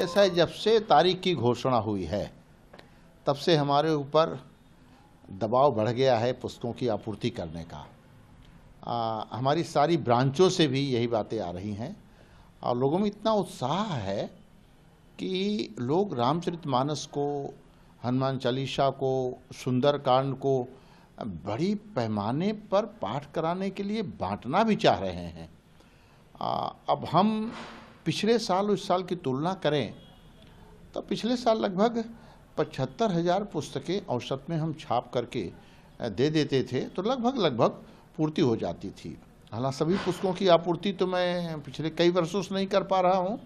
ऐसा है, जब से तारीख की घोषणा हुई है तब से हमारे ऊपर दबाव बढ़ गया है पुस्तकों की आपूर्ति करने का। हमारी सारी ब्रांचों से भी यही बातें आ रही हैं और लोगों में इतना उत्साह है कि लोग रामचरितमानस को, हनुमान चालीसा को, सुंदरकांड को बड़ी पैमाने पर पाठ कराने के लिए बांटना भी चाह रहे हैं। अब हम पिछले साल उस साल की तुलना करें तो पिछले साल लगभग 75,000 पुस्तकें औसत में हम छाप करके दे देते थे, तो लगभग पूर्ति हो जाती थी। हालांकि सभी पुस्तकों की आपूर्ति तो मैं पिछले कई वर्षों से नहीं कर पा रहा हूँ,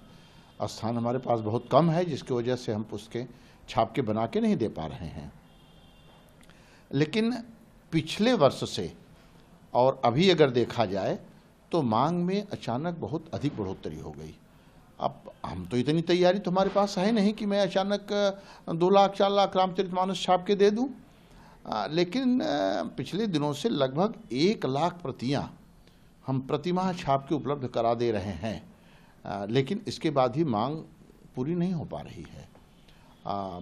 स्थान हमारे पास बहुत कम है जिसकी वजह से हम पुस्तकें छाप के बना के नहीं दे पा रहे हैं। लेकिन पिछले वर्ष से और अभी अगर देखा जाए तो मांग में अचानक बहुत अधिक बढ़ोतरी हो गई। अब हम तो इतनी तैयारी तो हमारे पास है नहीं कि मैं अचानक 2 लाख 4 लाख रामचरितमानस छाप के दे दूं, लेकिन पिछले दिनों से लगभग 1 लाख प्रतियां हम प्रतिमाह छाप के उपलब्ध करा दे रहे हैं। लेकिन इसके बाद ही मांग पूरी नहीं हो पा रही है।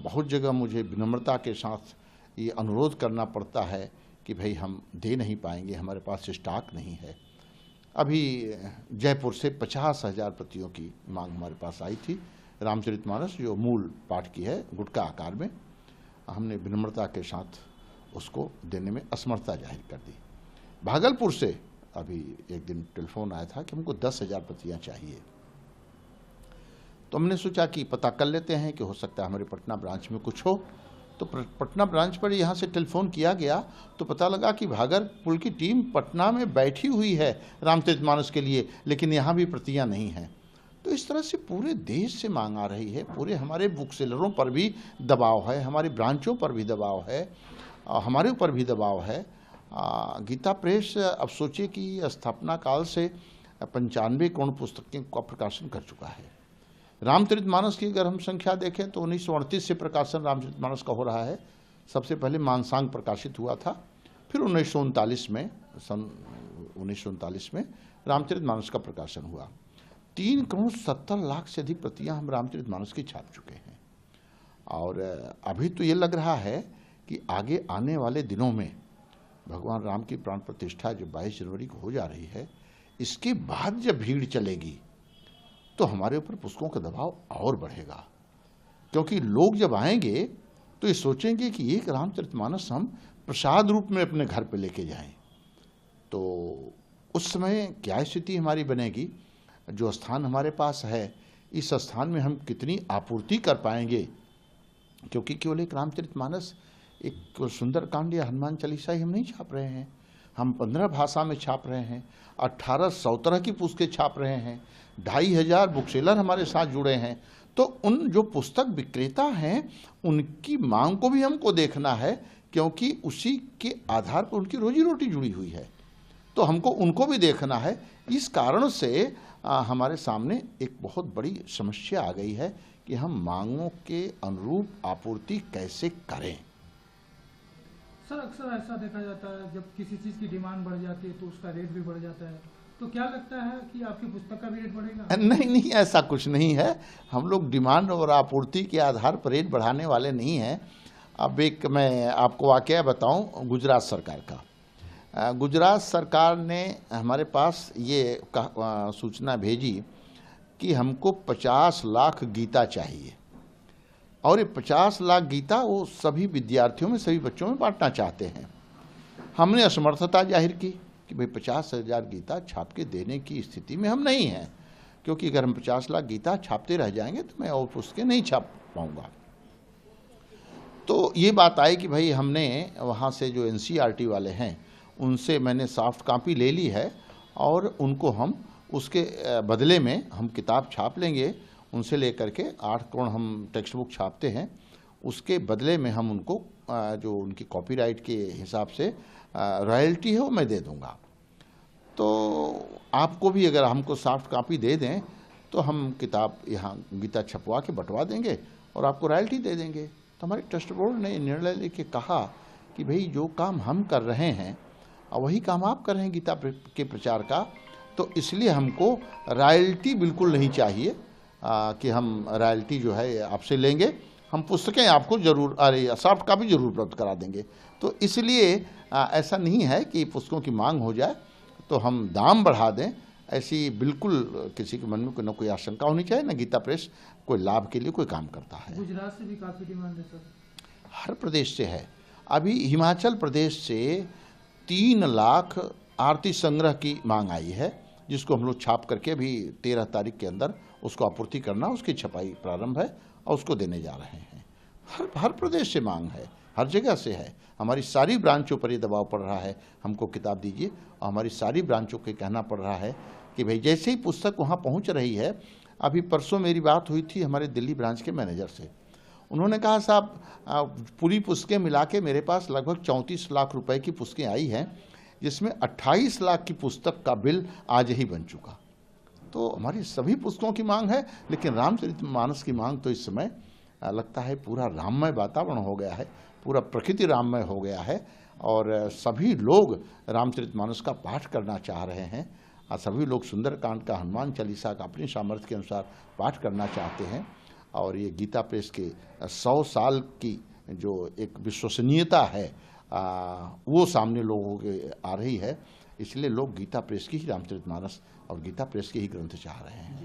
बहुत जगह मुझे विनम्रता के साथ ये अनुरोध करना पड़ता है कि भाई हम दे नहीं पाएंगे, हमारे पास स्टॉक नहीं है। अभी जयपुर से 50,000 प्रतियों की मांग हमारे पास आई थी रामचरितमानस, जो मूल पाठ की है, गुटका आकार में। हमने विनम्रता के साथ उसको देने में असमर्थता जाहिर कर दी। भागलपुर से अभी एक दिन टेलीफोन आया था कि हमको 10,000 प्रतियां चाहिए, तो हमने सोचा कि पता कर लेते हैं कि हो सकता है हमारे पटना ब्रांच में कुछ हो। तो पटना ब्रांच पर यहाँ से टेलीफोन किया गया तो पता लगा कि भागलपुर की टीम पटना में बैठी हुई है रामचरितमानस के लिए, लेकिन यहाँ भी प्रतियां नहीं हैं। तो इस तरह से पूरे देश से मांग आ रही है, पूरे हमारे बुक सेलरों पर भी दबाव है, हमारी ब्रांचों पर भी दबाव है, हमारे ऊपर भी दबाव है। गीता प्रेस अब सोचिए कि स्थापना काल से 95 करोड़ पुस्तकें का प्रकाशन कर चुका है। रामचरितमानस की अगर हम संख्या देखें तो 1938 से प्रकाशन रामचरितमानस का हो रहा है। सबसे पहले मानसांग प्रकाशित हुआ था, फिर 1939 में, सन 1939 में रामचरितमानस का प्रकाशन हुआ। 3 करोड़ 70 लाख से अधिक प्रतियां हम रामचरितमानस की छाप चुके हैं। और अभी तो ये लग रहा है कि आगे आने वाले दिनों में भगवान राम की प्राण प्रतिष्ठा जो 22 जनवरी को हो जा रही है, इसके बाद जब भीड़ चलेगी तो हमारे ऊपर पुस्तकों का दबाव और बढ़ेगा, क्योंकि लोग जब आएंगे तो ये सोचेंगे कि एक रामचरितमानस हम प्रसाद रूप में अपने घर पे लेके जाएं। तो उस समय क्या स्थिति हमारी बनेगी? जो स्थान हमारे पास है, इस स्थान में हम कितनी आपूर्ति कर पाएंगे? क्योंकि केवल एक रामचरितमानस, एक सुंदरकांड या हनुमान चालीसा ही हम नहीं छाप रहे हैं, हम 15 भाषा में छाप रहे हैं, 1800 तरह की पुस्तकें छाप रहे हैं, 2,500 बुक सेलर हमारे साथ जुड़े हैं। तो उन जो पुस्तक विक्रेता हैं उनकी मांग को भी हमको देखना है, क्योंकि उसी के आधार पर उनकी रोजी रोटी जुड़ी हुई है, तो हमको उनको भी देखना है। इस कारण से हमारे सामने एक बहुत बड़ी समस्या आ गई है कि हम मांगों के अनुरूप आपूर्ति कैसे करें। सर, अक्सर ऐसा देखा जाता है जब किसी चीज़ की डिमांड बढ़ जाती है तो उसका रेट भी बढ़ जाता है, तो क्या लगता है कि आपकी पुस्तक का भी रेट बढ़ेगा? नहीं, ऐसा कुछ नहीं है। हम लोग डिमांड और आपूर्ति के आधार पर रेट बढ़ाने वाले नहीं हैं। अब एक मैं आपको वाकया बताऊं गुजरात सरकार का। गुजरात सरकार ने हमारे पास ये सूचना भेजी कि हमको 50 लाख गीता चाहिए, और ये 50 लाख गीता वो सभी विद्यार्थियों में, सभी बच्चों में बांटना चाहते हैं। हमने असमर्थता जाहिर की कि भाई 50,000 गीता छाप के देने की स्थिति में हम नहीं हैं, क्योंकि अगर हम 50 लाख गीता छापते रह जाएंगे तो मैं और पुस्तकें नहीं छाप पाऊंगा। तो ये बात आई कि भाई हमने वहाँ से जो NCERT वाले हैं उनसे मैंने सॉफ्ट कॉपी ले ली है, और उनको हम उसके बदले में हम किताब छाप लेंगे। उनसे लेकर के 8 करोड़ हम टेक्स्ट बुक छापते हैं, उसके बदले में हम उनको जो उनकी कॉपीराइट के हिसाब से रॉयल्टी है वो मैं दे दूंगा। तो आपको भी अगर हमको सॉफ्ट कॉपी दे दें तो हम किताब यहाँ गीता छपवा के बंटवा देंगे और आपको रॉयल्टी दे देंगे। तो हमारे ट्रस्ट बोर्ड ने निर्णय लेके कहा कि भाई जो काम हम कर रहे हैं और वही काम आप कर रहे हैं गीता के प्रचार का, तो इसलिए हमको रॉयल्टी बिल्कुल नहीं चाहिए। कि हम रॉयल्टी जो है आपसे लेंगे, हम पुस्तकें आपको जरूर सॉफ्ट कापी जरूर उपलब्ध करा देंगे। तो इसलिए ऐसा नहीं है कि पुस्तकों की मांग हो जाए तो हम दाम बढ़ा दें, ऐसी बिल्कुल किसी के मन में कोई न कोई आशंका होनी चाहिए। न गीता प्रेस कोई लाभ के लिए कोई काम करता है। गुजरात से भी काफ़ी डिमांड है सर। हर प्रदेश से है। अभी हिमाचल प्रदेश से 3 लाख आरती संग्रह की मांग आई है, जिसको हम लोग छाप करके अभी 13 तारीख के अंदर उसको आपूर्ति करना, उसकी छपाई प्रारंभ है और उसको देने जा रहे हैं। हर प्रदेश से मांग है, हर जगह से है। हमारी सारी ब्रांचों पर ये दबाव पड़ रहा है, हमको किताब दीजिए, और हमारी सारी ब्रांचों को कहना पड़ रहा है कि भाई जैसे ही पुस्तक वहाँ पहुँच रही है। अभी परसों मेरी बात हुई थी हमारे दिल्ली ब्रांच के मैनेजर से। उन्होंने कहा साहब पूरी पुस्तकें मिला के मेरे पास लगभग 34 लाख रुपए की पुस्तकें आई हैं, जिसमें 28 लाख की पुस्तक का बिल आज ही बन चुका। तो हमारी सभी पुस्तकों की मांग है, लेकिन रामचरितमानस की मांग तो इस समय लगता है पूरा राममय वातावरण हो गया है, पूरा प्रकृति राममय हो गया है, और सभी लोग रामचरितमानस का पाठ करना चाह रहे हैं। और सभी लोग सुंदरकांड का, हनुमान चालीसा का अपनी सामर्थ्य के अनुसार पाठ करना चाहते हैं। और ये गीता प्रेस के 100 साल की जो एक विश्वसनीयता है वो सामने लोगों के आ रही है। इसलिए लोग गीता प्रेस की ही रामचरितमानस और गीता प्रेस के ही ग्रंथ चाह रहे हैं।